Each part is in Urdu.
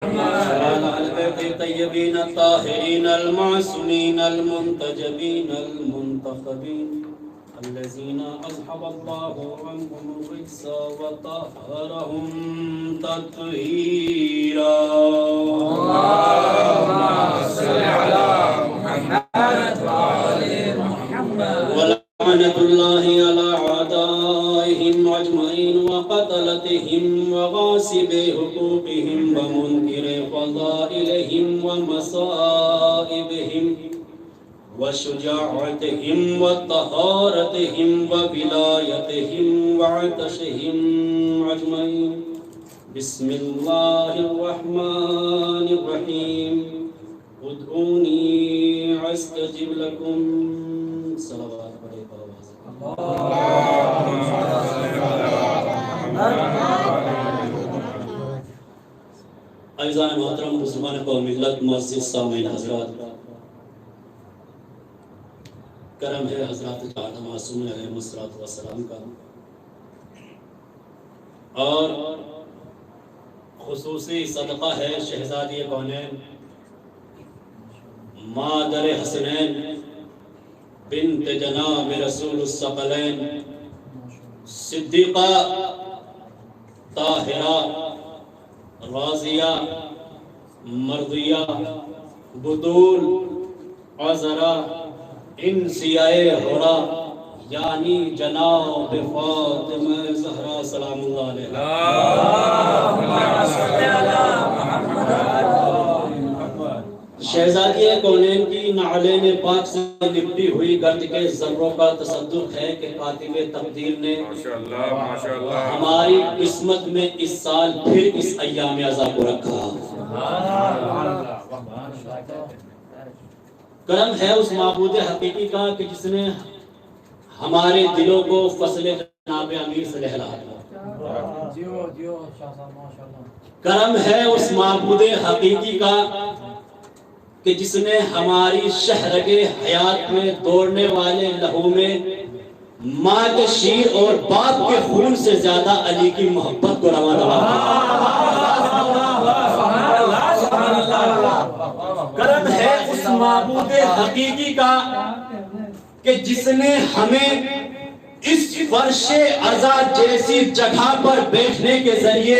وعلى البيت الطيبين الطاهرين المعصومين المنتجبين المنتخبين الذين أذهب الله عنهم الرجس وطهرهم تطهيرا. اللهم صل على محمد وآل محمد. ولعنة الله على أعدائهم أجمعين وقتلتهم وغاصب حقوقهم ومنكر فضائلهم ومصائبهم وشجاعتهم وطهارتهم وولايتهم وعطشهم أجمعين. بسم الله الرحمن الرحيم. ادعوني أستجب لكم. صلوات عليك اعزائے محترم مسلمان قوم ملت معزز سامعین حضرات، کرم ہے حضرات جہاں معصوم علیہ السلام کا، اور خصوصی صدقہ ہے شہزادی کونین مادر حسنین بنت جناب رسول الثقلین صدیقہ طاہرہ راضیہ مرضیہ بطول عذرا انسیہ ہورا یعنی جناب فاطمہ زہرا سلام اللہ علیہ. شہزادی کونین کی نعلین پاک سے لپٹی ہوئی گرد کے ذروں کا تصدق ہے کہ کاتب تقدیر نے ہماری قسمت میں اس سال پھر اس ایام عزا کو رکھا. کرم ہے اس معبود حقیقی کا کہ جس نے ہمارے دلوں کو فصل جناب امیر سے لہلا دیا. کرم ہے اس معبود حقیقی کا کہ جس نے ہماری شہرگ حیات میں دوڑنے والے لہو میں ماں کے شیر اور باپ کے خون سے زیادہ علی کی محبت کو رواں رواں. کرم ہے اس معبود حقیقی کا کہ جس نے ہمیں اس فرش عزا جیسی جگہ پر بیٹھنے کے ذریعے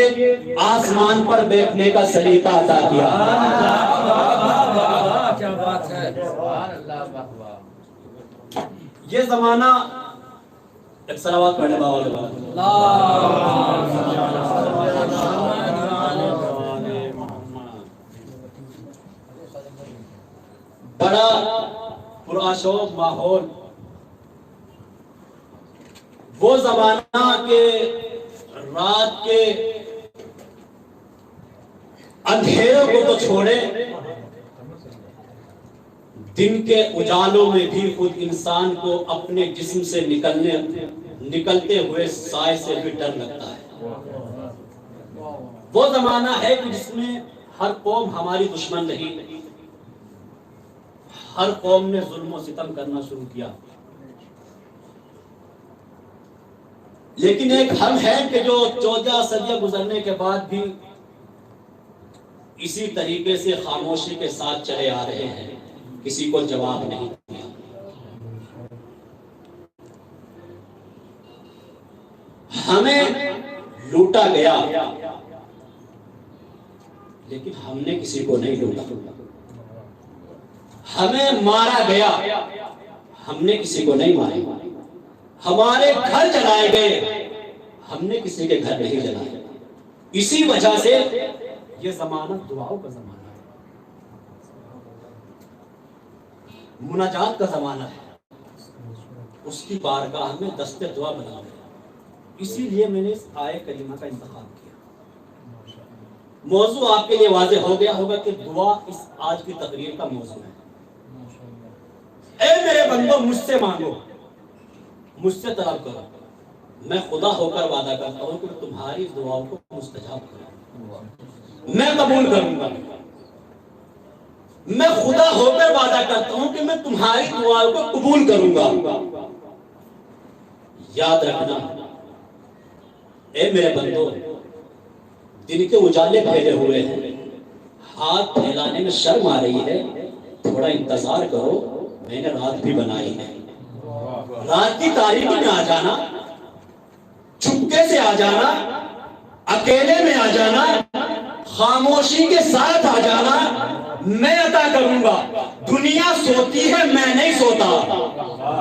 آسمان پر بیٹھنے کا سلیقہ عطا کیا. کیا بات ہے. یہ زمانہ ایک صلوات پڑھنے بابا کے بعد بڑا پرآشوق ماحول، وہ زمانہ کے رات کے اندھیروں کو تو چھوڑے، دن کے اجالوں میں بھی خود انسان کو اپنے جسم سے نکلتے ہوئے سائے سے بھی ڈر لگتا ہے. وہ زمانہ ہے کہ جس میں ہر قوم ہماری دشمن نہیں، ہر قوم نے ظلم و ستم کرنا شروع کیا. لیکن ایک ہم ہے کہ جو 14 صدیاں گزرنے کے بعد بھی اسی طریقے سے خاموشی کے ساتھ چلے آ رہے ہیں، کسی کو جواب نہیں دیا. ہمیں لوٹا گیا لیکن ہم نے کسی کو نہیں لوٹا. ہمیں مارا گیا ہم نے کسی کو نہیں مارا. ہمارے گھر جلائے گئے ہم نے کسی کے گھر نہیں جلائے. اسی وجہ سے یہ زمانہ دعاؤں کا زمانہ ہے، مناجات کا زمانہ ہے. اس کی بارگاہ میں دست دعا بنا ہے. اسی لیے میں نے اس آیے کریمہ کا انتخاب کیا. موضوع آپ کے لیے واضح ہو گیا ہوگا کہ دعا اس آج کی تقریر کا موضوع ہے. اے میرے بندو، مجھ سے مانگو، مجھ سے طلب کرو، میں خدا ہو کر وعدہ کرتا ہوں کہ تمہاری دعاؤں کو مستجاب کروں، میں قبول کروں گا. میں خدا ہو کر وعدہ کرتا ہوں کہ میں تمہاری دعاؤں کو قبول کروں گا. یاد رکھنا اے میرے بندو، دن کے اجالے پھیلے ہوئے ہیں، ہاتھ پھیلانے میں شرم آ رہی ہے، تھوڑا انتظار کرو، میں نے رات بھی بنائی ہے۔ رات کی تاریکی میں آ جانا، چپکے سے آ جانا، اکیلے میں آ جانا، خاموشی کے ساتھ آ جانا، میں عطا کروں گا۔ دنیا سوتی ہے، میں نہیں سوتا۔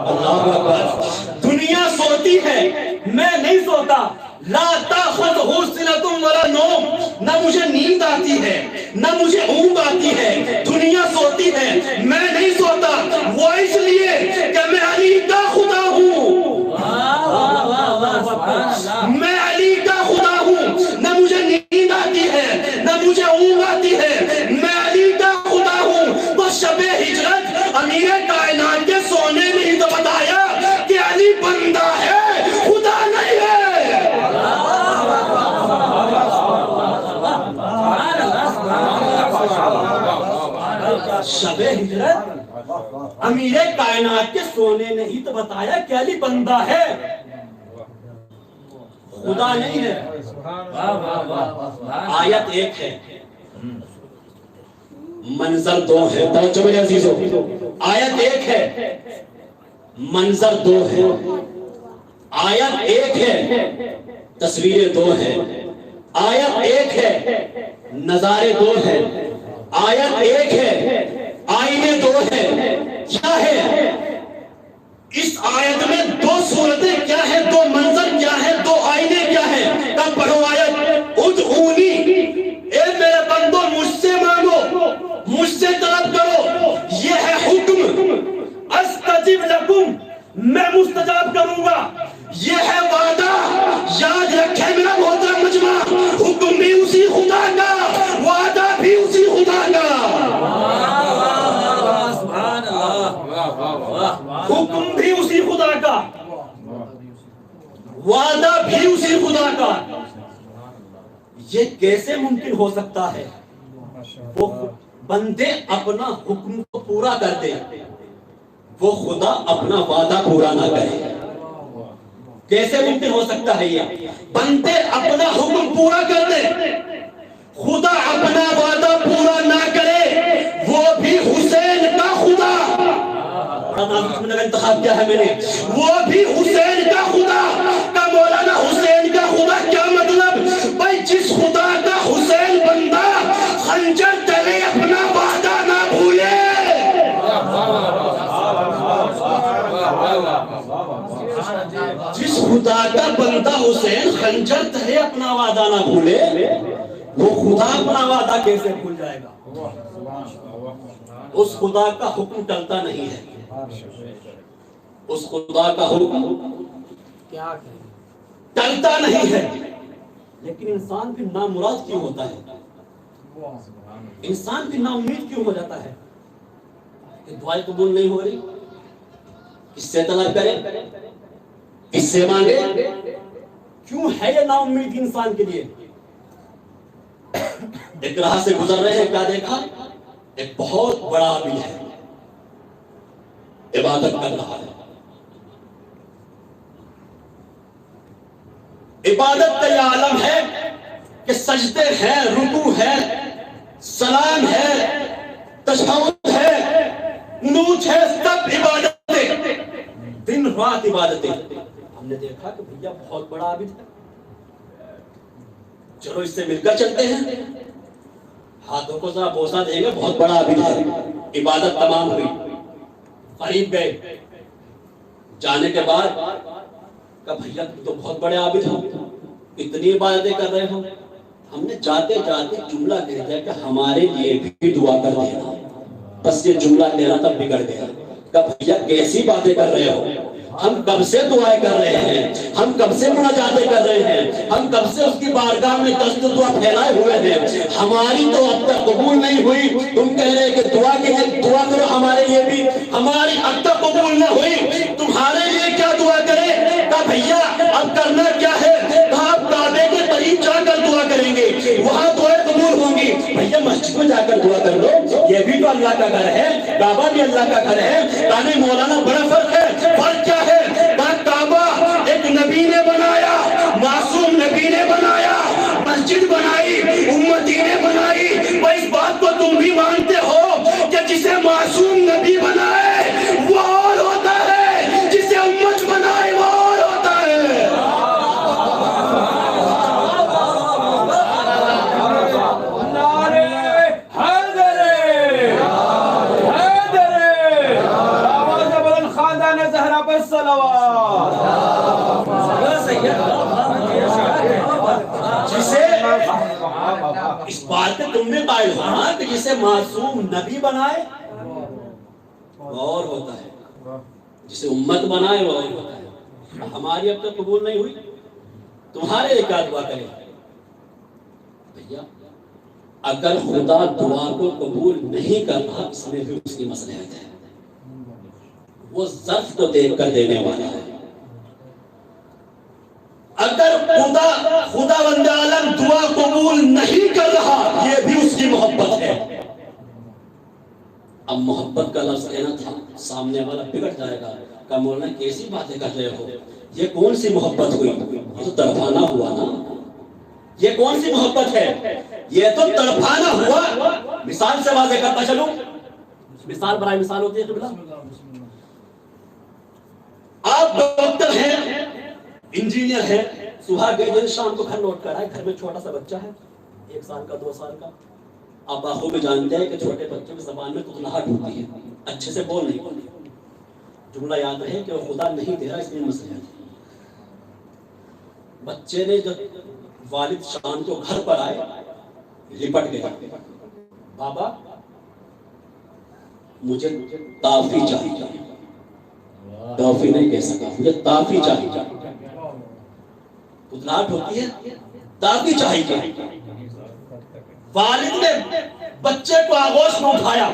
اللہ اکبر۔ دنیا سوتی ہے، میں نہیں سوتا۔ لا تاخذہ سنۃ ولا نوم، نہ مجھے نیند آتی ہے نہ مجھے اونگ آتی ہے۔ دنیا سوتی ہے، میں نہیں سوتا۔ وہ اس لیے کہ میں علی کا خدا ہوں۔ میں علی کا خدا ہوں، نہ مجھے نیند آتی ہے نہ مجھے اونگ آتی ہے، میں علی کا خدا ہوں۔ تو شب ہجرت امیر کائنات کے سونے نے ہی تو بتایا کہ علی بندہ ہے، خدا نہیں ہے۔ شب ہجرت امیر کائنات کے سونے نے ہی تو بتایا کہ علی بندہ ہے، خدا نہیں ہے۔ آیت ایک ہے، منظر دو ہے۔ توجہ میرے عزیزو، آیت ایک ہے، منظر دو ہے۔ آیت ایک ہے، تصویریں دو ہیں۔ آیت ایک ہے، نظارے دو ہیں۔ آیت ایک ہے، آئینے دو ہیں۔ کیا ہے اس آیت میں؟ دو صورتیں کیا ہیں، دو منظر کیا ہیں، دو آئینے کیا ہیں؟ تب پڑھو آیت، ادعونی، اے میرے بندو مجھ سے مانگو، مجھ سے طلب کرو، یہ ہے حکم، استجب لکم، میں مستجاب کروں گا، یہ ہے وعدہ۔ یاد رکھے میرا محترم مجمع، حکم بھی اسی خدا کا، وعدہ بھی اسی خدا کا۔ حکم بھی اسی خدا کا، وعدہ بھی اسی خدا کا۔ یہ کیسے ممکن ہو سکتا ہے وہ بندے اپنا حکم کو پورا کرتے، وہ خدا اپنا وعدہ پورا نہ کرے؟ کیسے ممکن ہو سکتا ہے یہ؟ بندے اپنا حکم پورا کر دیں، خدا اپنا وعدہ پورا نہ کرے، وہ بھی حسین کا خدا۔ انتخاب کیا ہے میں نے؟ وہ بھی حسین کا خدا کا مولانا حسین کا خدا۔ کیا مطلب؟ بھائی جس خدا کا حسین بندہ خنجر تلے اپنا وعدہ نہ بھولے، جس خدا کا بندہ حسین خنجر تلے اپنا وعدہ نہ بھولے، وہ خدا اپنا وعدہ کیسے بھول جائے گا؟ اس خدا کا حکم ٹلتا نہیں ہے، اس خدا کا حکم ٹلتا نہیں ہے۔ لیکن انسان بھی نامراد کیوں ہوتا ہے؟ انسان بھی نا امید کیوں ہو جاتا ہے کہ دعائیں قبول نہیں ہو رہی؟ کس سے طلب کرے، کس سے مانگے؟ کیوں ہے یہ نا امید انسان کے لیے؟ ایک راہ سے گزر رہے ہیں، کیا دیکھا؟ ایک بہت بڑا عابد ہے، عبادت کر رہا ہے۔ عبادت کا یہ عالم ہے کہ سجدے ہیں، رکوع ہے، سلام ہے، تشہد ہے، قنوت ہے، سب عبادتیں، دن رات عبادتیں۔ ہم نے دیکھا کہ بھیا بہت بڑا عابد ہے، چلو اس سے مل کر چلتے ہیں، ہاتھوں کو ذرا بوسہ دیں گے، بہت بڑا عابد ہے۔ عبادت تمام ہوئی، قریب گئے، جانے کے بعد کہا بھیا تم تو بہت بڑے عابد ہو، اتنی عبادتیں کر رہے ہو۔ ہم نے جاتے جاتے جملہ کہہ دیا کہ ہمارے لیے بھی دعا کر دینا۔ بس یہ جملہ کہنا تب بگڑ گیا۔ کہا بھیا کیسی باتیں کر رہے ہو، ہم کب سے دعائیں کر رہے ہیں، ہم کب سے مناجاتیں کر رہے ہیں، ہم کب سے اس کی بارگاہ میں دست دعا پھیلائے ہوئے ہیں، ہماری تو اب تک قبول نہیں ہوئی، تم کہہ رہے کہ دعا کرو ہمارے لیے بھی، ہماری اب تک قبول نہ ہوئی، تمہارے لیے کیا دعا کرے؟ کہا بھیا اب کرنا کیا ہے؟ کہا آپ کعبے کے قریب جا کر دعا کریں گے، وہاں دعائیں قبول ہوں گی۔ بھیا مسجد میں جا کر دعا کر لو، یہ بھی تو اللہ کا گھر ہے، کعبہ بھی اللہ کا گھر ہے۔ کہا مولانا بڑا فرق ہے۔ فرق کیا ہے؟ کعبہ ایک نبی نے بنایا، معصوم نبی نے بنایا، مسجد بنائی امتی نے بنائی۔ میں اس بات کو قائل ہونا کہ جسے معصوم نبی بنائے وہ اور ہوتا ہے، جسے امت بنائے وہ اور ہوتا ہے۔ ہماری اب تک قبول نہیں ہوئی، تمہارے لیے کیا دعا کرے بھیا؟ اگر خدا دعا کو قبول نہیں کر رہا اس میں بھی اس کی مصلحت ہے، وہ ظرف کو دیکھ کر دینے والا ہے۔ اگر خدا بند عالم دعا قبول نہیں کر رہا یہ بھی اس کی محبت ہے۔ اب محبت کا لفظ کہنا تھا، سامنے والا بگڑ جائے گا کہ مولانا کیسی باتیں کر رہے ہو، یہ کون سی محبت ہوئی؟ یہ تو تڑپانا ہوا نا، یہ کون سی محبت ہے؟ یہ تو تڑپانا ہوا۔ مثال سے واضح کرتا چلوں، مثال برائے مثال ہوتی ہے قبلہ۔ آپ ڈاکٹر ہیں، انجینئر ہیں، صبح گئے دن شام کو گھر لوٹ کر آئے، گھر میں چھوٹا سا بچہ ہے 1 سال کا 2 سال کا۔ آپ آنکھوں میں جانتے ہیں کہ چھوٹے بچوں کی زبان میں تتلاہٹ ہوتی ہے، اچھے سے بول نہیں پاتے۔ جملہ یاد رہے کہ وہ خدا نہیں دے رہا اس میں مسئلہ ہے۔ بچے نے جب والد شام کو گھر پر آئے لپٹ گیا، بابا مجھے تافی چاہیے، ٹافی نہیں کہہ سکا، مجھے تافی چاہیے۔ تتلاہٹ ہوتی ہے، تافی چاہیے۔ والد نے بچے کو آغوش میں اٹھایا،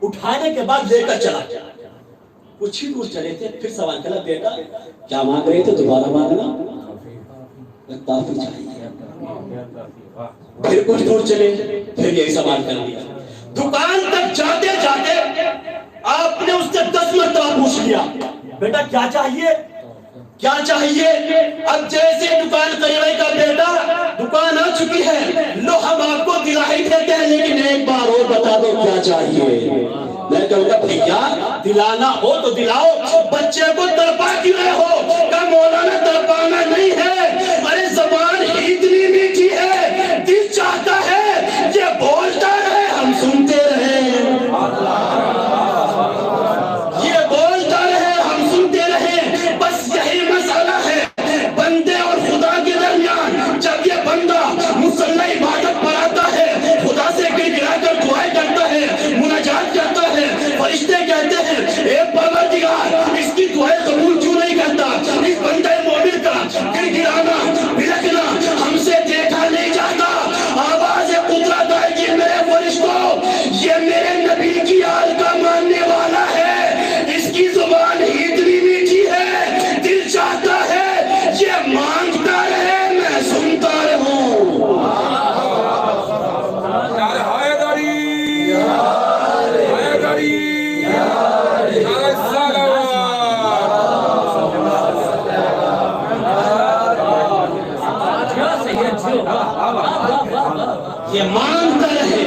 اٹھانے کے بعد لے کر چلا۔ کچھ ہی دور چلے تھے، پھر سوال کیا، بیٹا کیا مانگ رہے تھے؟ دوبارہ مانگنا، تافی چاہیے۔ پھر کچھ دور چلے، پھر یہی سوال کر لیا۔ دکان تک جاتے جاتے آپ نے اس سے 10 مرتبہ پوچھ لیا، بیٹا کیا چاہیے کیا چاہیے؟ اب جیسے دکان قریبی کا بیٹا دکان آ چکی ہے، لو ہم آپ کو دلا ہی دیتے ہیں، لیکن ایک بار اور بتا دو کیا چاہیے۔ میں کہوں گا بھیا دلانا ہو تو دلاؤ، بچے کو تڑپا کیوں رہے ہو؟ کہ مولانا تڑپانا نہیں ہے، ارے زبان ہی اتنی میٹھی ہے، دل چاہتا ہے یہ بولتا رہے ہم سنتے رہے، یہ بولتا رہے ہم سنتے رہے، بس یہی مسئلہ ہے بندے اور خدا کے درمیان۔ جب یہ بندہ مصلی عبادت پر آتا ہے، خدا سے گر گرا کر دعائیں کرتا ہے، مناجات کرتا ہے، فرشتے کہتے ہیں اے پروردگار اس کی دعائیں قبول کیوں نہیں کرتا؟ اس بندے مومن کا گر گرانا بلکنا ہم سے دیکھا نہیں جاتا۔ آواز قدرت آئے گی، میرے فرشتوں یہ میرے نبی کی آل کا ماننے والا ہے، اس کی زبان ہی اتنی میٹھی ہے، دل چاہتا ہے یہ مانگتا رہے میں سنتا رہوں۔ یہ مانگتا رہے،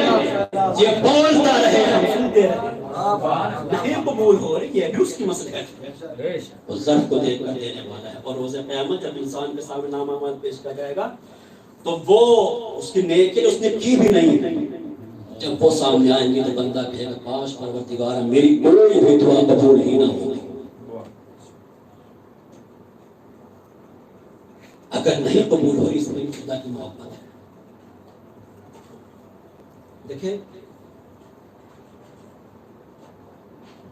یہ بولتا رہے ہم سنتے رہے۔ نہیں قبول ہو رہی یہ بھی اس کی مصلحت ہے، وہ ظرف کو دیکھ کر دینے والا ہے۔ اور روز قیامت جب انسان کے سامنے نام اعمال پیش کیا جائے گا تو وہ اس کی نیکی اس نے کی بھی نہیں، جب وہ سامنے آئیں گی تو بندہ کہے گا کاش پروردگار میری کوئی بھی دعا قبول ہی نہ ہوگی۔ اگر نہیں قبول ہو اس میں خدا کی محبت ہے۔ دیکھیں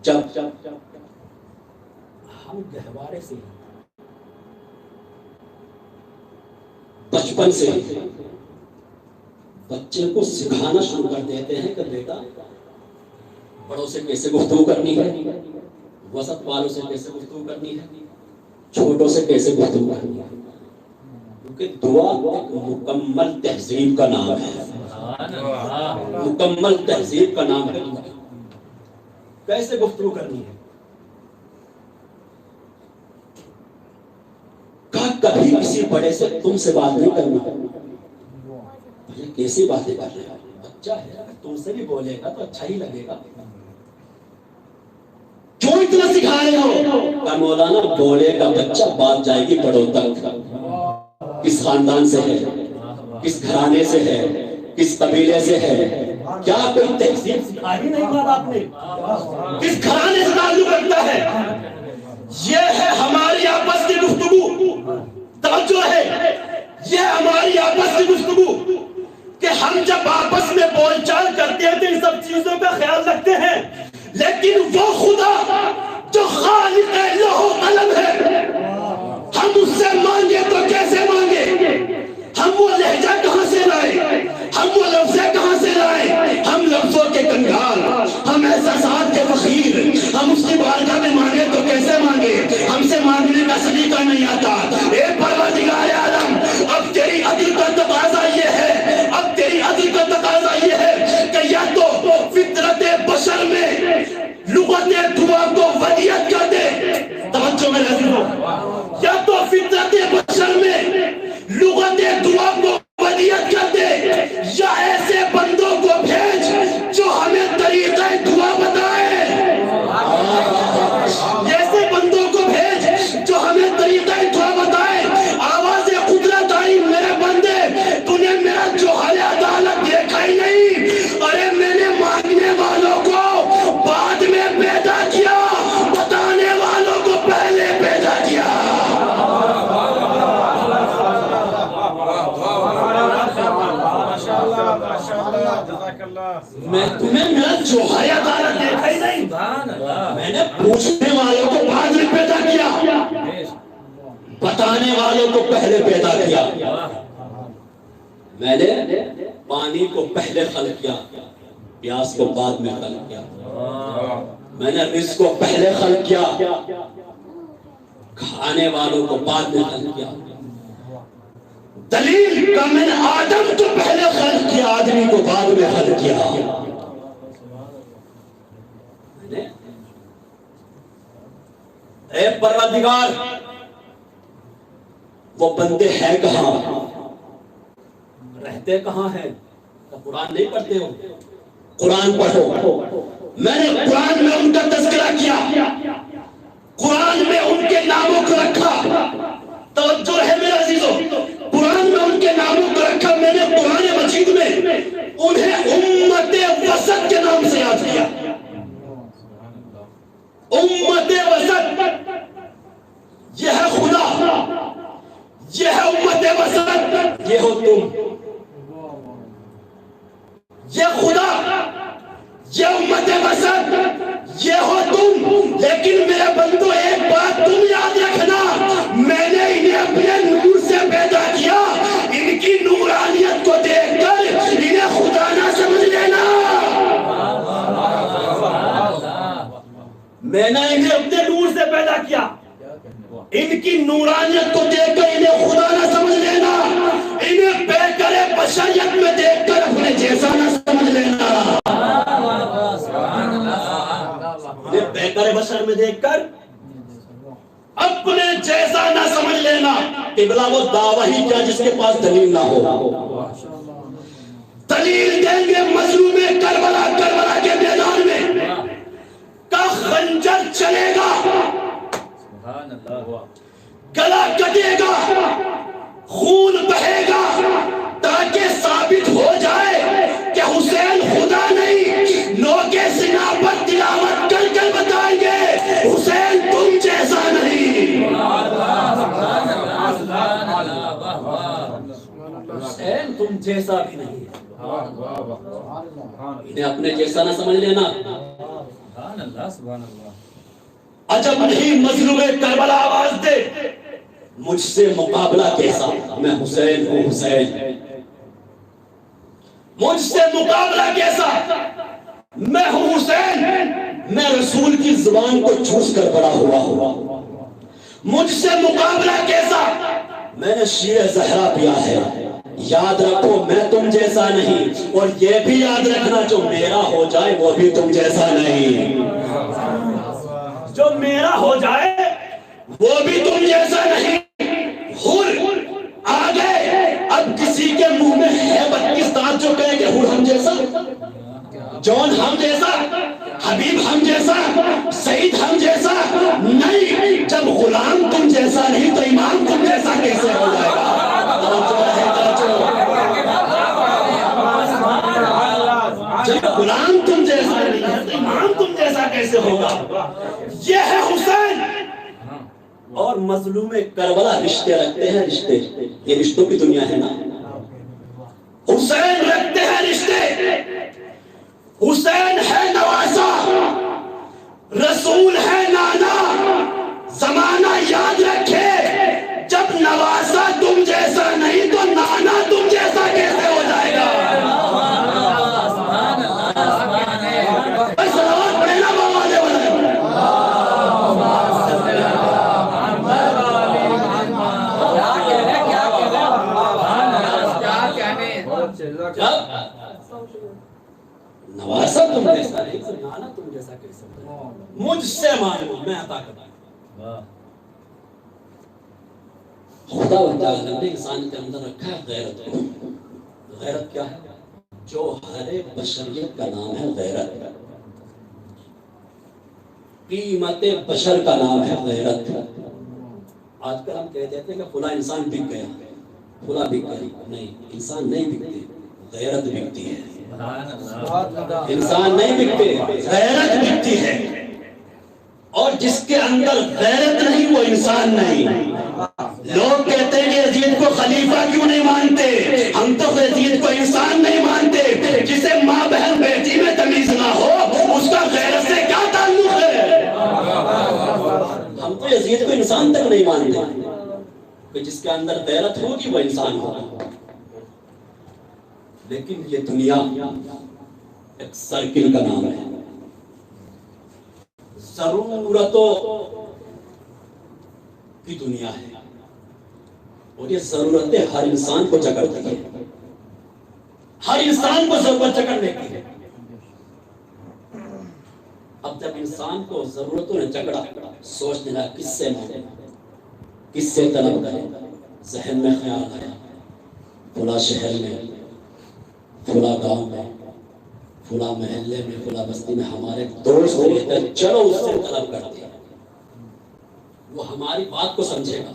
جب ہم گہوارے سے بچپن سے بچے کو سکھانا شروع کر دیتے ہیں کہ بیٹا بڑوں سے کیسے گفتگو کرنی ہے، وسط والوں سے کیسے گفتگو کرنی ہے، چھوٹوں سے کیسے گفتگو کرنی ہے، کیونکہ دعا ایک مکمل تہذیب کا نام ہے، مکمل تہذیب کا نام ہے۔ کیسے گفتگو کرنی ہے؟ کبھی کسی بڑے سے تم سے بات نہیں کرنا، یہ کیسی باتیں کر رہے ہیں؟ بچہ ہے، اگر تم سے بھی بولے گا تو اچھا ہی لگے گا، کیوں اتنا سکھا رہے ہو؟ کہ مولانا بولے گا بچہ بات جائے گی بڑوں تک، کس خاندان سے ہے، کس گھرانے سے ہے، کس قبیلے سے ہے، کیا کوئی تہذیب سکھائی نہیں ماں باپ نے، کس گھرانے سے تعلق رکھتا ہے؟ یہ ہے ہماری آپس کی گفتگو، توجہ ہے، یہ ہماری آپس کی گفتگو کہ ہم جب آپس میں بول چال کرتے ہیں تو ان سب چیزوں کا خیال رکھتے ہیں، لیکن وہ خدا جو خالق لوح و قلم ہے، ہم اس سے مانگے تو کیسے مانگے؟ ہم وہ لہجہ کہاں سے لائے؟ ہم وہ لفظیں کہاں سے لائے؟ ہم لفظوں کے کنگال، ہم احساسات کے فقیر، ہم اس کی بارگاہ میں مانگے تو کیسے مانگے؟ ہم سے مانگنے کا سلیقہ نہیں آتا۔ اے پروردگار عالم، اب تیری عدل کا تقاضا یہ ہے، اب تیری عدل کا تقاضا یہ ہے کہ یا تو فطرت بشر میں لغت دعا کو ودیت کر دے، توجہ میں لازم ہو، یا تو فطرت بشر میں لغت دعا کو ودیت کر دے، یا ایسے بندوں کو بھیج جو ہمیں طریقہ دعا بتائے، ایسے بندوں کو بھیج جو ہمیں طریقہ دعا بتائے۔ آواز قدرت آئی، میرے بندے تو نے میرا جو حال عدالت دیکھا ہی نہیں، ارے میں نے مانگنے والوں کو بعد میں پیدا کیا، بتانے والوں کو پہلے پیدا کیا۔ میں تمہیں میرا جو حال عدالت دیکھا ہی نہیں، میں نے پوچھنے والوں کو بعد میں پیدا کیا، بتانے والوں کو پہلے پیدا کیا۔ میں نے پانی کو پہلے خلق کیا، پیاس کو بعد میں خلق کیا۔ میں نے رزق کو پہلے خلق کیا، کھانے والوں کو بعد میں خلق کیا۔ دلیل کا میں نے آدم کو پہلے خلق کیا، آدمی کو بعد میں خلق کیا۔ اے پروردگار، وہ بندے ہیں کہاں، رہتے کہاں ہیں؟ قرآن نہیں پڑھتے ہو؟ قرآن پڑھو۔ میں نے قرآن میں ان کا تذکرہ کیا، قرآن میں ان کے ناموں کو رکھا، توجہ ہے میرے عزیزو، قرآن میں ان کے ناموں کو رکھا۔ میں نے قرآن مجید میں انہیں امت وسط کے نام سے یاد کیا۔ امت وسط، یہ ہے خدا، یہ ہے امت وسط، یہ ہو تم، یہ خدا، یہ امت وسط، یہ ہو تم۔ لیکن میرے بندو ایک بات تم یاد رکھنا، میں نے انہیں اپنے نور سے پیدا کیا، ان کی نورانیت کو دیکھ کر انہیں خدا نہ سمجھ لینا۔ میں نے انہیں اپنے نور سے پیدا کیا، ان کی نورانیت کو دیکھ کر انہیں خدا نہ سمجھ لینا، انہیں پیکر بشریت میں دیکھ کر اپنے جیسا نہ سمجھ لینا، انہیں پیکر بشر میں دیکھ کر اپنے جیسا نہ سمجھ لینا۔ قبلہ وہ دعویٰ ہی کیا جس کے پاس دلیل نہ ہو؟ دلیل دیں گے مظلوم کربلا، کربلا کے میدان میں کا خنجر چلے گا، گلا کٹے گا، خون بہے گا، تاکہ ثابت ہو جائے کہ حسین خدا نہیں۔ نوکے سینہ پر تلاوت کر کر بتائیں گے حسین تم جیسا نہیں، حسین تم جیسا بھی نہیں۔ انہیں اپنے جیسا نہ سمجھ لینا۔ عجب نہیں مظلوم کربلا آواز دے، مجھ سے مقابلہ کیسا، میں حسین ہوں حسین، مجھ سے مقابلہ کیسا، میں ہوں حسین، میں رسول کی زبان کو چوس کر بڑا ہوا ہوں، مجھ سے مقابلہ کیسا، میں نے شیر زہرا پیا ہے۔ یاد رکھو میں تم جیسا نہیں، اور یہ بھی یاد رکھنا جو میرا ہو جائے وہ بھی تم جیسا نہیں، جو میرا ہو جائے وہ بھی تم جیسا نہیں۔ حر آ گئے، اب کسی کے منہ میں ہیبت کس طرح جو کہے کہ حر ہم جیسا، جون ہم جیسا، حبیب ہم جیسا، سعید ہم جیسا نہیں۔ جب غلام تم جیسا نہیں تو امام تم جیسا کیسے ہو جائے گا؟ جب غلام تم جیسا نہیں ہے تو امام تم جیسا کیسے ہوگا؟ یہ ہے حسین۔ اور مظلوم کربلا رشتے رکھتے ہیں، رشتے، یہ رشتوں کی دنیا ہے نا۔ حسین رکھتے ہیں رشتے، حسین ہے نواسا، رسول ہے نانا، زمانہ یاد رکھے جب نواسا تم جیسا نہیں تو نانا تم جیسا کیسے ہو جائے گا؟ صلوات پڑھے نا بابا دے والا۔ نواسا تم جیسا نہیں تو نانا تم جیسا کیسے ہو جائے گا؟ مجھ سے مانگو میں عطا کرتا ہوں۔ خدا تعالیٰ نے انسان کے اندر رکھا ہے غیرت کو۔ غیرت کیا ہے؟ جو ہر بشریت کا نام ہے غیرت، قیمت بشر کا نام ہے غیرت۔ آج کل ہم کہہ دیتے ہیں کہ فلاں انسان بک گیا، فلاں بک گیا، نہیں، انسان نہیں بکتے، غیرت بکتی ہے۔ انسان نہیں بکتے، غیرت بکتی ہے، اور جس کے اندر غیرت نہیں وہ انسان نہیں۔ لوگ کہتے ہیں کہ یزید کو خلیفہ کیوں نہیں مانتے؟ ہم تو یزید کو انسان نہیں مانتے۔ جسے ماں بہن بیٹی میں تمیز نہ ہو اس کا غیرت سے کیا تعلق ہے؟ ہم تو یزید کو انسان تک نہیں مانتے کہ جس کے اندر غیرت ہوگی وہ انسان ہوگا۔ لیکن یہ دنیا ایک سرکل کا نام ہے، ضرورتوں کی دنیا ہے، اور یہ ضرورتیں ہر انسان کو جکڑتی ہیں، ہر انسان کو ضرورت جکڑ لیتی ہے۔ اب جب انسان کو ضرورتوں نے جکڑا، سوچنے لگا کس سے مانگے، کس سے طلب کرے۔ ذہن میں خیال آیا فلاں شہر میں، فلاں گاؤں میں، فلاں محلے میں، فلاں بستی میں ہمارے دوست رہتے ہیں، چلو اس سے طلب کرتے ہیں، وہ ہماری بات کو سمجھے گا،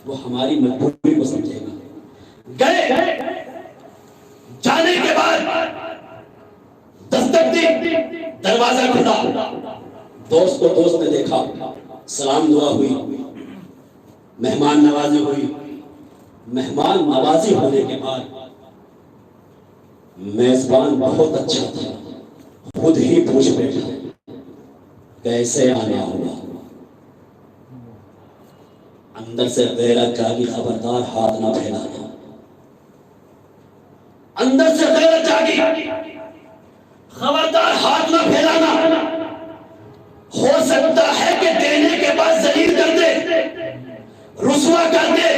وہ ہماری مجبوری کو سمجھے گا۔ گئے، جانے کے بعد دستک دی، دروازہ کھلا، دوست کو دوست نے دیکھا، سلام دعا ہوئی، مہمان نوازی ہوئی۔ مہمان نوازی ہونے کے بعد میزبان بہت اچھا تھا، خود ہی پوچھ بیٹھا کیسے آنا ہوگا۔ اندر سے غیرت جاگی، خبردار ہاتھ نہ پھیلانا۔ اندر سے غیرت جاگی، خبردار ہاتھ نہ پھیلانا۔ ہو سکتا ہے کہ دینے کے بعد ذلیل کر دے، رسوا کر دے،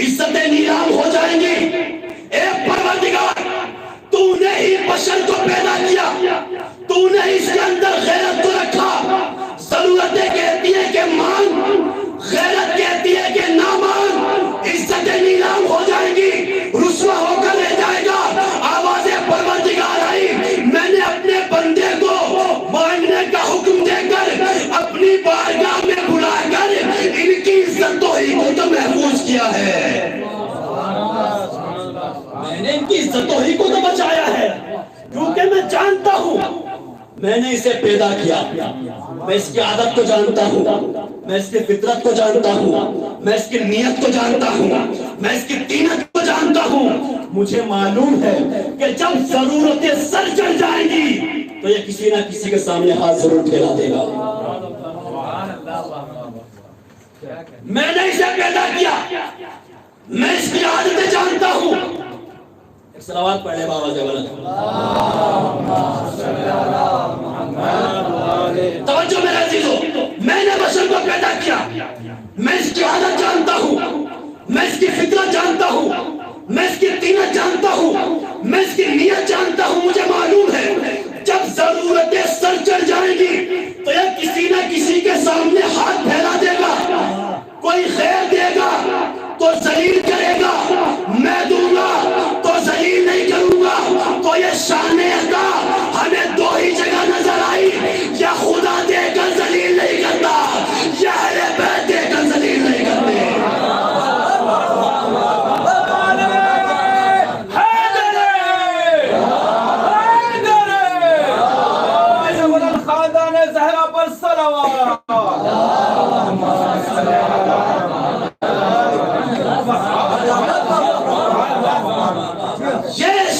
عزتیں نیلام ہو جائیں گی۔ اے پروردگار، تو نے ہی بشر کو پیدا کیا، تو نے اس کے اندر غیرت کو رکھا۔ ضرورتیں کہتی ہیں کہ مان، غیرت کہتی ہے کہ نہ مان، عزتیں نیلام ہو جائیں گی، رسوا ہو کر رہ جائے گا۔ آواز پروردگار آئی، میں نے اپنے بندے کو مانگنے کا حکم دے کر اپنی بارگاہ میں بلا کر ان کی عزت توحید کو تو محفوظ کیا ہے، میں نے ان کی عزت توحید کو تو بچایا ہے، کیونکہ میں جانتا ہوں میں نے اسے پیدا کیا، میں اس کی عادت کو جانتا ہوں، میں اس کی فطرت کو جانتا ہوں، میں اس کی نیت کو جانتا ہوں، میں اس کی طینت کو جانتا ہوں۔ مجھے معلوم ہے کہ جب ضرورتیں سر چڑھ جائیں گی تو یہ کسی نہ کسی کے سامنے ہاتھ ضرور پھیلا دے گا۔ میں نے اسے پیدا کیا، میں اس کی عادتیں جانتا ہوں۔ ایک صلوات پڑھ لے بابا زیورت۔ توجہ میرے عزیزو، میں نے بشر کو پیدا کیا، میں اس کی عادت جانتا ہوں، میں اس کی فطرت جانتا ہوں، میں اس کی طینت جانتا ہوں، میں اس کی نیت جانتا ہوں۔ مجھے معلوم ہے جب ضرورتیں سر چڑھ جائیں گی تو یہ کسی نہ کسی کے سامنے ہاتھ پھیلا دے گا، کوئی خیر دے گا تو ذلیل کرے گا، میں دوں گا تو ذلیل نہیں کروں گا۔ تو یہ شان عطا ہمیں دو ہی جگہ نظر آئی، یا خدا دے کر ذلیل نہیں کرتا، یا اہل بیت دے کر ذلیل نہیں کرتے۔ یہ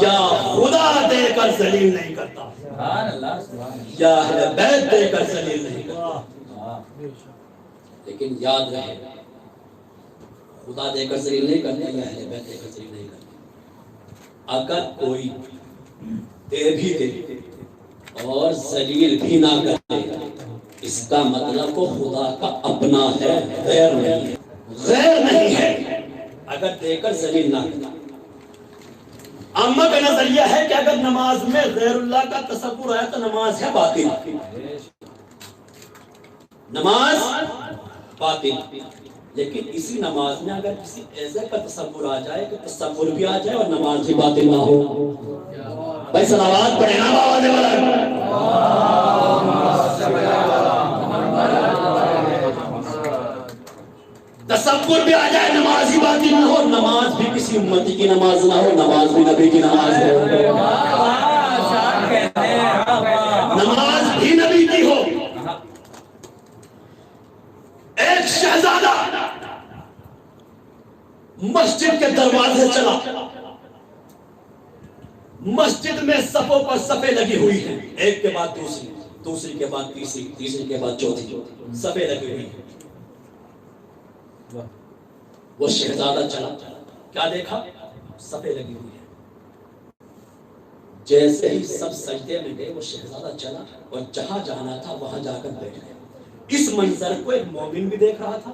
یا خدا دے کر ذلیل نہیں کرتا، یا اہل بیت دے کر ذلیل نہیں کرتا۔ لیکن یاد رہے خدا دے کر ذلیل نہیں کرتا یا اہل بیت دے کر ذلیل نہیں کرتا۔ اگر کوئی دے بھی دے اور ذلیل بھی نہ کرے، اس کا مطلب وہ خدا کا اپنا ہے، غیر نہیں ہے، غیر نہیں ہے۔ اگر دے کر ذلیل نہ کرے۔ عامہ کا نظریہ ہے کہ اگر نماز میں غیر اللہ کا تصور آیا تو نماز ہے باطل، نماز باطل۔ لیکن اسی نماز میں اگر کسی ایسے کا تصور آ جائے کہ تصور بھی آ جائے اور نماز بھی باطل نہ ہو، بھائی صلوات پڑھے نا بابا دے والا، تصور بھی آ جائے نماز ہی باطل نہ ہو، نماز بھی کسی امتی کی نماز نہ ہو، نماز بھی نبی کی نماز ہو، نماز بھی نبی کی ہو۔ ایک شہزادہ مسجد کے دروازے چلا، مسجد میں صفوں پر صفیں لگی ہوئی ہیں، ایک کے بعد دوسری، دوسری کے بعد تیسری، تیسری کے بعد چوتھی، صفیں لگی ہوئی ہیں۔ وہ شہزادہ چلا، کیا دیکھا؟ صفیں لگی ہوئی ہیں۔ جیسے ہی سب سجدے میں گئے وہ شہزادہ چلا اور جہاں جانا تھا وہاں جا کر بیٹھ گیا۔ اس منظر کو ایک مومن بھی دیکھ رہا تھا،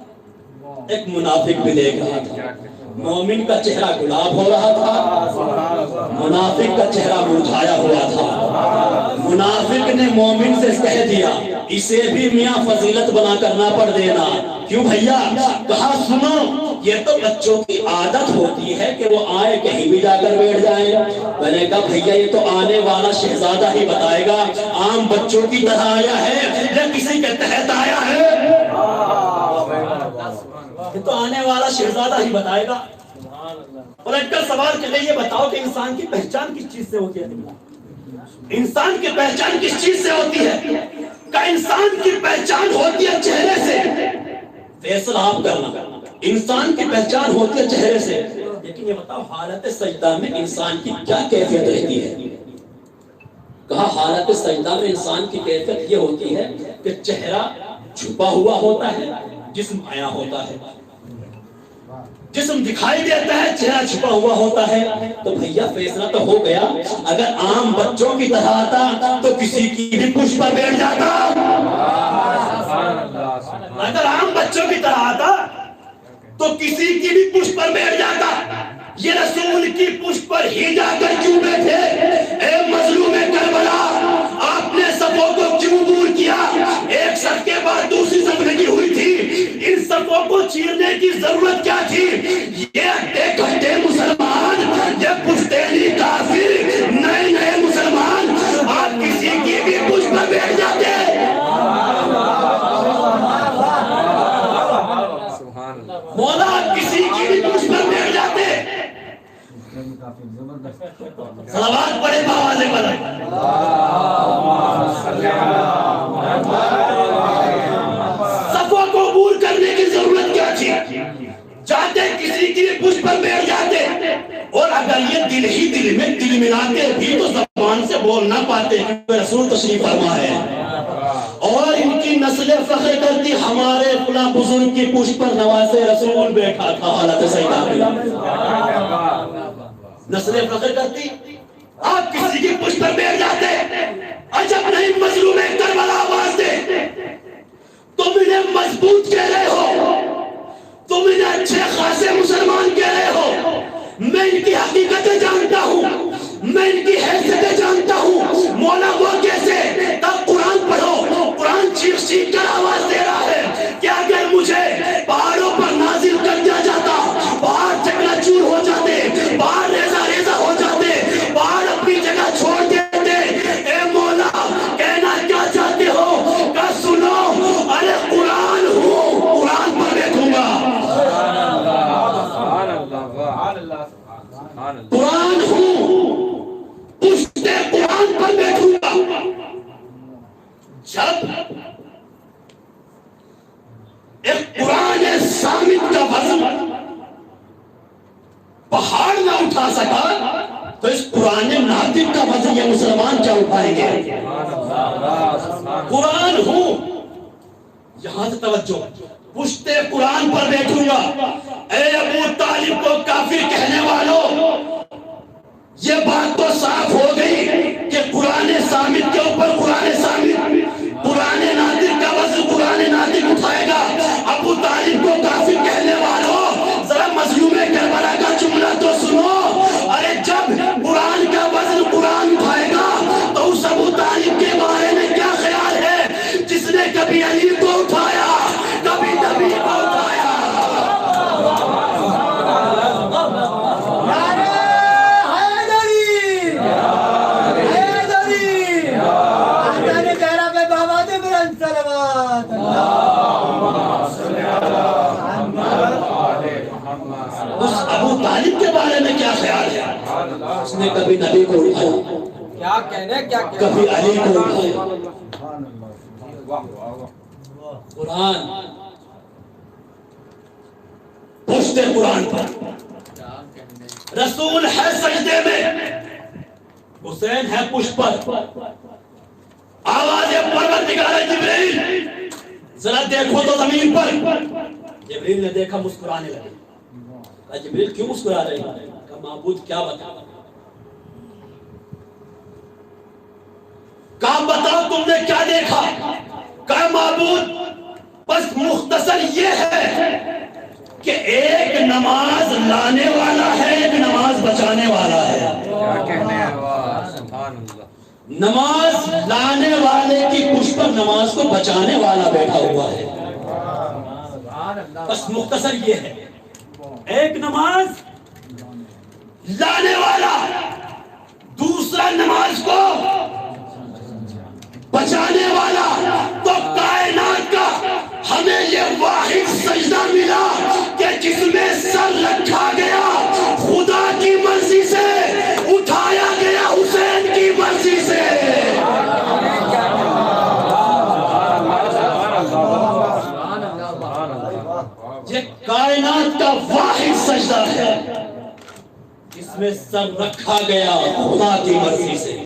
ایک منافق بھی دیکھ رہا تھا۔ مومن کا چہرہ گلاب ہو رہا تھا، منافق کا چہرہ مرجھایا ہوا تھا۔ منافق نے مومن سے کہہ دیا اسے بھی میاں فضیلت بنا کر نہ پڑھ دینا۔ کیوں بھیا؟ کہا سنو یہ تو بچوں کی عادت ہوتی ہے کہ وہ آئے کہیں بھی جا کر بیٹھ جائیں۔ میں نے کہا بھیا یہ تو آنے والا شہزادہ ہی بتائے گا، عام بچوں کی طرح آیا ہے یا کسی کے تحت آیا ہے؟ یہ تو آنے والا شہزادہ ہی بتائے گا۔ اور ایک کا سوال کہ یہ بتاؤ کہ انسان کی پہچان کس چیز سے ہوتی ہے؟ انسان کی پہچان کس چیز سے ہوتی ہے؟ کہ انسان کی پہچان ہوتی ہے چہرے سے۔ فیصلہ آپ کرنا، انسان کی پہچان ہوتی ہے چہرے سے، لیکن یہ بتاؤ حالت سجدہ میں انسان کی کیا کیفیت رہتی ہے؟ کہا حالت سجدہ میں انسان کی کیفیت یہ ہوتی ہے کہ چہرہ چھپا ہوا ہوتا ہے، جسم آیا ہوتا ہے، جسم دکھائی دیتا ہے، چہرہ چھپا ہوا ہوتا ہے۔ تو بھیا فیصلہ تو ہو گیا، اگر عام بچوں کی طرح آتا تو کسی کی بھی پشت پر بیٹھ جاتا۔ اگر عام بچوں کی طرح آتا تو کسی کی بھی پشت پر بیٹھ جاتا۔ یہ رسول کی پشت پر ہی جا کر کیوں بیٹھے؟ اے مظلوم کربلا، آپ نے صفوں کو کیوں دور کیا؟ ایک صف کے بعد دوسری صف لگی ہوئی تھی، ان صفوں کو چیرنے کی ضرورت کیا تھی؟ یہ دیکھتے مسلمان، یہ پشتینی کافر، نئے نئے مسلمان، آپ کسی کی بھی پشت پر بیٹھ جاتے۔ مولا کسی کی بھی پشت پر بیٹھ جاتے۔ صلوات پڑھے بآواز بلند۔ صفوں کو عبور کرنے کی ضرورت کیا تھی؟ جاتے کسی کی پشت پر بیٹھ جاتے، اور اگر یہ دل ہی دل میں دل ملاتے بھی تو زبان سے بول نہ پاتے، کیونکہ رسول تشریف فرما ہے اور ان کی نسل فخر کرتی ہمارے فلاں بزرگ کی پشت پر نواز رسول بیٹھا تھا حالت سجدہ میں۔ نسل فخر کرتی، آپ کسی کی پشت پر بیٹھ جاتے۔ عجب نہیں مظلوم کربلا آواز دے، تم انہیں مضبوط کہہ رہے ہو، تم انہیں اچھے خاصے مسلمان کہہ رہے ہو، میں ان کی حقیقتیں جانتا ہوں، میں ان کی حیثیتیں جانتا ہوں۔ مولا وہ کیسے؟ تب قرآن پڑھو، قرآن چیخ چیخ کر آواز دے رہا ہے کہ اگر مجھے پہاڑوں پر نازل کر دیا جاتا، پہاڑ چکنا چور ہو جاتے، پہاڑ ریزہ ریزہ ہو جاتے، پہاڑ اپنی جگہ چھوڑ دیتے۔ اے مولا کہنا کیا چاہتے ہو؟ کہ سنو، ارے قرآن ہوں، قرآن پر بیٹھوں گا، قرآن ہوں، پشتے قرآن پر بیٹھوں گا۔ جب ایک قرآن صامت کا وزن پہاڑ نہ اٹھا سکا تو اس قرآن ناطق کا وزن یہ مسلمان کیا اٹھائیں گے؟ قرآن ہوں، یہاں سے توجہ، پشتے قرآن پر بیٹھوں گا۔ اے ابو طالب کو کافر کہنے والوں، یہ بات تو صاف ہو گئی کہ قرآن صامت کے اوپر قرآن صامت، قرآن ناطق کا وزن قرآن ناطق اٹھائے گا۔ ابو طالب کو کافر کہنے والوں، ذرا مظلوم کربلا کا جملہ تو سنو۔ ارے جب قرآن کا وزن قرآن اٹھائے گا تو اس ابو طالب کے بارے میں کیا خیال ہے جس نے کبھی علی کو اٹھایا، کبھی نبی کو اٹھایا؟ اس ابو طالب کے بارے میں کیا خیال ہے؟ اس نے کبھی نبی کو اٹھایا، کبھی علی کو اٹھایا۔ قرآن، پشتے قرآن پر، رسول ہے سجدے میں، حسین ہے پشت پر، آواز پروردگار جبریل ذرا دیکھو تو زمین پر۔ جبریل نے دیکھا، مسکرانے لگے۔ کہا جبریل کیوں مسکرا رہے ہیں؟ کہا معبود کیا بتا؟ کہا بتاؤ تم نے کیا دیکھا؟ کہا معبود بس مختصر یہ ہے کہ ایک نماز لانے والا ہے، ایک نماز بچانے والا ہے۔ نماز لانے والے کی پشت پر نماز کو بچانے والا بیٹھا ہوا ہے۔ بس مختصر یہ ہے، ایک نماز لانے والا، دوسرا نماز کو بچانے والا۔ تو کائنات کا ہمیں یہ واحد سجدہ ملا کہ جس میں سر رکھا گیا خدا کی مرضی سے، اٹھایا گیا حسین کی مرضی سے۔ یہ کائنات کا واحد سجدہ ہے، اس میں سر رکھا گیا خدا کی مرضی سے،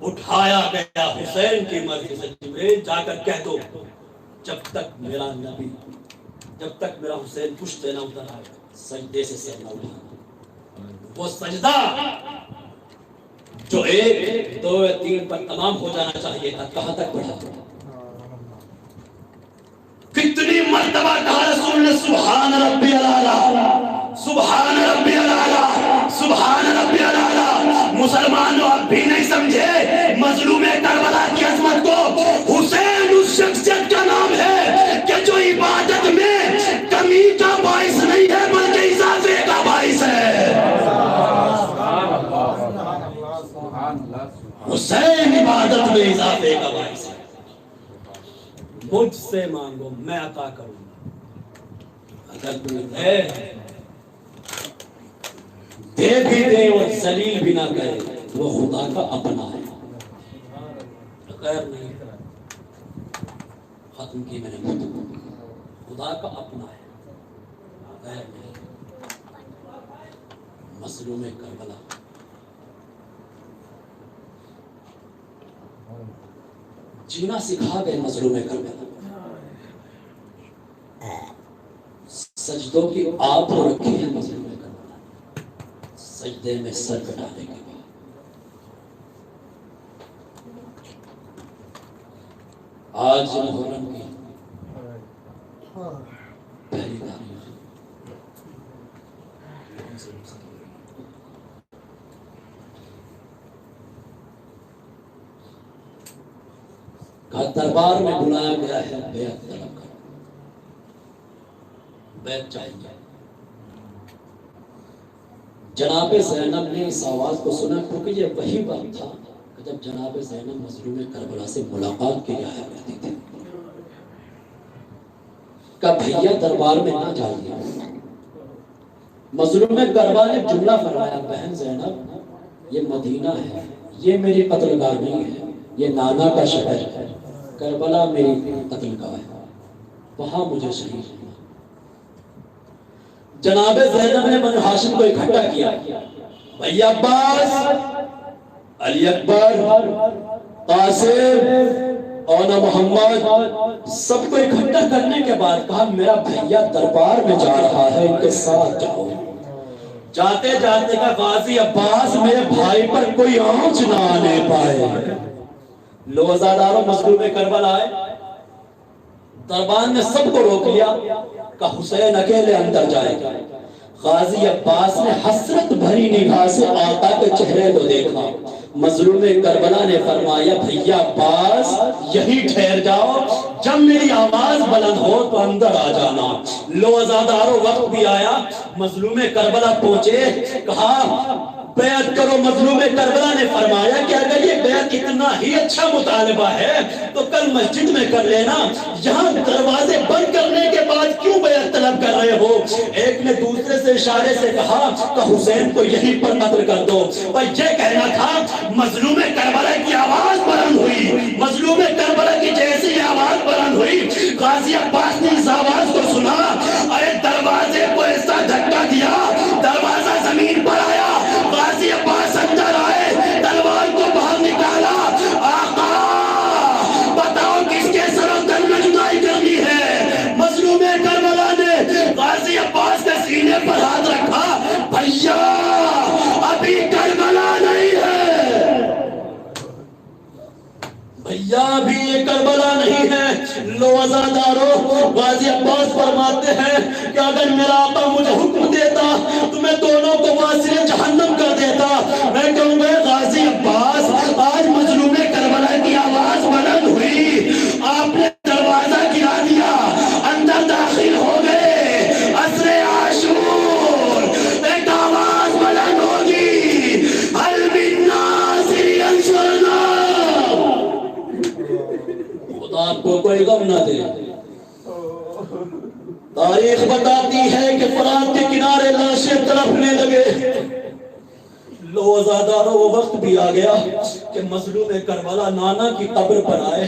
اٹھایا گیا حسین کی مرضی سے۔ جبریل جا کر کہہ دو، جب تک میرا نبی، جب تک میرا حسین پشت سے نہ اتر آئے، سجدے سے سر نہ اٹھانا۔ وہ سجدہ جو 1 2 3 پر تمام ہو جانا چاہیے تھا، کہاں تک بڑھا؟ کتنی مرتبہ کہا رسول نے سبحان ربی الاعلی، سبحان ربی الاعلی، سبحان ربی الاعلی۔ مسلمانوں اب بھی نہیں سمجھے مظلوم کربلا کی عظمت کو؟ حسین اس شخصیت کا نام ہے کہ جو عبادت میں کمی کا باعث نہیں ہے بلکہ اضافے کا باعث ہے۔ حسین عبادت میں اضافے کا باعث ہے۔ مجھ سے مانگو میں عطا کروں گا، اگر کوئی ہے دے بھی دے اور ذلیل بھی نہ کرے، وہ خدا کا اپنا ہے۔ غیر نہیں، ختم کی میں نے، خدا کا اپنا ہے، غیر نہیں۔ مظلوم کربلا جینا سکھا گئے، مظلوم کربلا سجدوں کی آپ کو رکھی ہے، مظلوم کربلا سجدے میں سر کٹانے کے بعد۔ آج محرم کی پہلی تاریخ، کا دربار میں بلایا گیا ہے، بیعت طلب کرو، بیعت چاہیے۔ جناب زینب نے اس آواز کو سنا، کیونکہ یہ وہی وقت تھا کہ جب جناب زینب مظلوم کربلا سے ملاقات کے لیے آیا کرتی تھی۔ کہ بھیا دربار میں نہ جائیے۔ مظلوم کربلا نے جملہ فرمایا، بہن زینب یہ مدینہ ہے، یہ میری قتل گاہ نہیں ہے، یہ نانا کا شہر ہے، کربلا میری قتل گاہ ہے، وہاں مجھے شہید ہونا۔ جناب زینب نے بنو ہاشم کو اکٹھا کیا، بھائی عباس، علی اکبر، قاسم اور محمد سب کو اکٹھا کرنے کے بعد کہا میرا بھیا دربار میں جا رہا ہے، ان کے ساتھ جاؤ۔ جاتے جاتے کا غازی عباس میرے بھائی پر کوئی آنچ نہ آنے پائے۔ لو عزاداروں مظلوم کربلا آئے، دربار نے سب کو روک لیا کہ حسین اکیلے اندر جائے گا۔ غازی عباس نے حسرت بھری نگاہ سے آقا کے چہرے کو دیکھا۔ مظلوم کربلا نے فرمایا بھیا عباس یہی ٹھہر جاؤ، جب میری آواز بلند ہو تو اندر آ جانا۔ لو عزاداروں وقت بھی آیا، مظلوم کربلا پہنچے، کہا بیعت کرو۔ مظلوم کربلا نے فرمایا کہ اگر یہ بیعت اتنا ہی اچھا مطالبہ ہے تو کل مسجد میں کر لینا، یہاں دروازے بند کرنے کے بعد کیوں بیعت طلب کر رہے ہو؟ ایک نے دوسرے سے اشارے سے کہا کہ حسین کو یہیں پر قتل کر دو۔ اور یہ کہنا تھا، مظلوم کربلا کی آواز بلند ہوئی۔ مظلوم کربلا کی جیسی آواز بلند ہوئی، غازی عباس نے اس آواز کو سنا، ارے دروازے کو ایسا دھکا دیا دروازہ زمین پر آیا۔ غازی عباس اندر آئے، تلوار کو باہر نکالا، آقا بتاؤ کس کے سر و تن میں جدائی کرنی ہے؟ مظلوم کربلا نے غازی عباس کے سینے پر ہاتھ رکھا، بھیا ابھی کربلا نہیں ہے، بھیا ابھی یہ کربلا نہیں ہے۔ لو عزادارو غازی عباس فرماتے ہیں کہ اگر میرا آقا مجھے حکم دیتا تو میں دونوں کو واسطے جہنم کر دیتا۔ میں کہوں گا غازی عباس آج مظلوم کربلا کی آواز بلند ہوئی، آپ نے دروازہ گرا دیا، اندر داخل ہو گئے، عصر عاشور ایک آواز بلند ہوگی، حل من ناصر ینصرنا۔ خدا آپ کو کوئی غم نہ دے۔ تاریخ بتاتی ہے کہ فرات کے کنارے لاشیں تڑپنے لگے۔ لو عزاداروں وہ وقت بھی آ گیا کہ مظلوم کربلا نانا کی قبر پر آئے،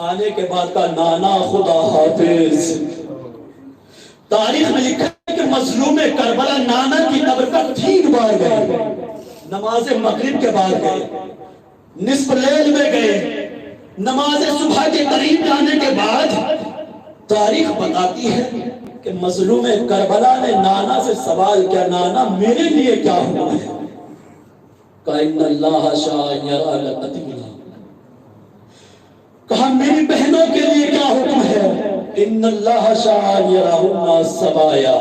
آنے کے بعد کا نانا خدا حافظ۔ تاریخ میں لکھا ہے کہ مظلوم کربلا نانا کی قبر پر 3 بار گئے، نماز مغرب کے بعد گئے، نصف لیل میں گئے، نماز صبح کے قریب جانے کے بعد۔ تاریخ بتاتی ہے کہ مظلوم کربلا نے نانا سے سوال کیا، نانا میرے لیے کیا ہوا ہے؟ کہا ان اللہ شاء یرا لقتیلا۔ کہا میری بہنوں کے لیے کیا حکم ہے؟ ان اللہ شاء یراہن سبایا۔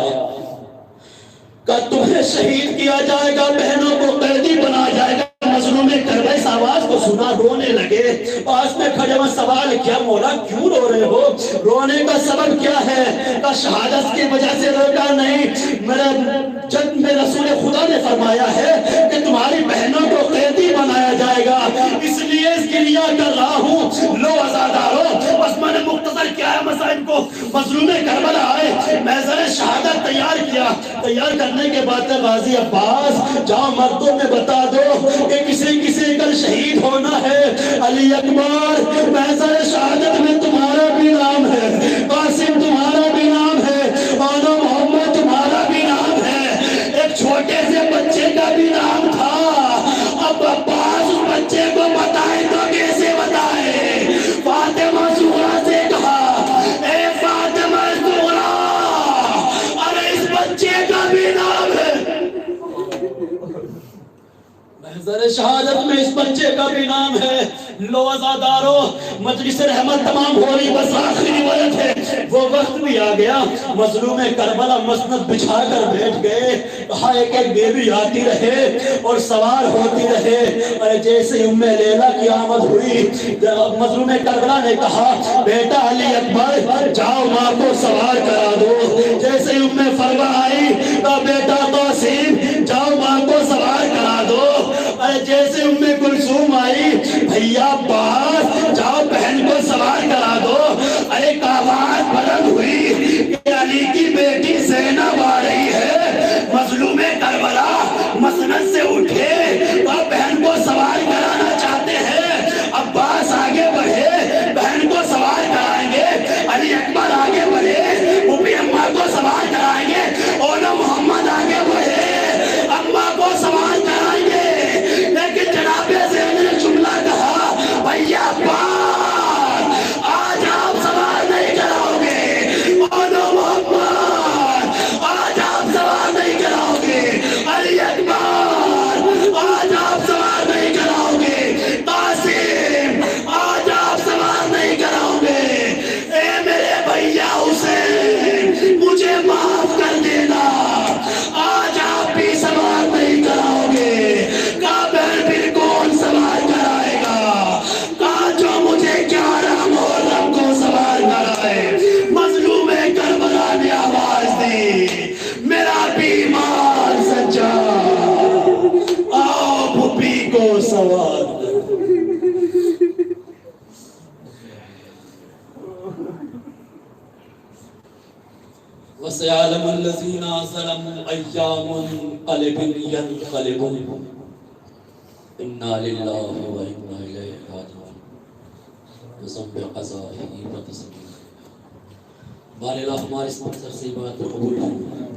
کہا تمہیں شہید کیا جائے گا، بہنوں کو قیدی بنا جائے گا۔ مظلوم کربلا اس آواز کو سنا، رونے لگے، پاس میں کھڑے ہوئے سوال کیا، مولا کیوں رو رہے ہو؟ رونے کا سبب کیا ہے؟ کہ شہادت کی وجہ سے روتا نہیں، میرے جد میں رسول خدا نے فرمایا ہے کہ تمہاری بہنوں کو قیدی بنایا جائے گا، اس لیے اس کی ریا کر رہا ہوں۔ لو عزادارو بس میں نے مختصر کیا ہے مسائل کو۔ مظلوم کربلا آئے، محضر شہادت تیار کیا، تیار کرنے کے بعد غازی عباس جاؤ مردوں میں بتا دو کہ کسی کل شہید ہونا ہے۔ علی اکبر محضر شہادت میں تمہارا بھی نام ہے، قاسم تمہارا بھی نام ہے، اور محمد تمہارا بھی نام ہے، ایک چھوٹے سے بچے کا بھی نام تھا۔ اب عباس اس بچے کو بتائے تو کیسے بتائے؟ فاطمہ زہرا سے کہا، اے فاطمہ زہرا، ارے اس بچے کا بھی نام ہے۔ محضر شہادت میں اس بچے کا بھی نام ہے۔ لو عزادارو مجلس رحمت تمام ہو رہی، بس آخری وقت ہے، وہ وقت بھی آ گیا۔ مظلوم کربلا مسند بچھا کر بیٹھ گئے، کہا ایک ایک بیوی آتی رہے اور سوار ہوتی رہے، اور جیسے ام لیلا کی آمد ہوئی، مظلوم کربلا نے کہا بیٹا علی اکبر جاؤ ماں کو سوار کرا دو۔ جیسے ام فروہ آئی کہا بیٹا قاسم جاؤ ماں کو سوار کرا دو۔ جیسے ام کلثوم آئی، بھیا عباس جاؤ بہن کو سوار کرا دو۔ ایک آواز بلند ہوئی کہ علی کی بیٹی زینب آ رہی ہے۔ مظلوم کربلا مسند سے اٹھے، کہا بہن کو سوار کرانا چاہتے ہیں، عباس آگے بڑھے، بہن کو سوار کرائیں گے، علی اکبر آگے بڑھے، امی اماں کو سوار کرائیں گے، اور محمد آگے بڑھے۔ سوال وَسَيَعْلَمُ الَّذِينَ ظَلَمُوا أَيَّامُ انقلب ينقلبون إِنَّا لِلَّهِ وَإِنَّا إِلَيْهِ راجعون وَسَبِّحْ بِحَمْدِ وَتَسْبِحْ بار الہ ہمارے اس مقصد سے بات کو قبول فرما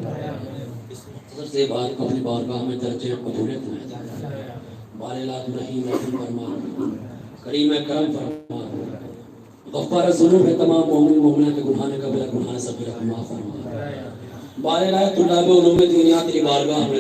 اس مقصد سے بات کو اپنی بارگاہ میں درجہ قبولیت میں بار الہ تو رحیم رحم فرما کریم کرم فرما غفار الذنوب ہے تمام مومن مومنہ کے گناہ کا بلا گناہ سب معاف فرما بار الہ طلاب علوم دینیات کی بارگاہ میں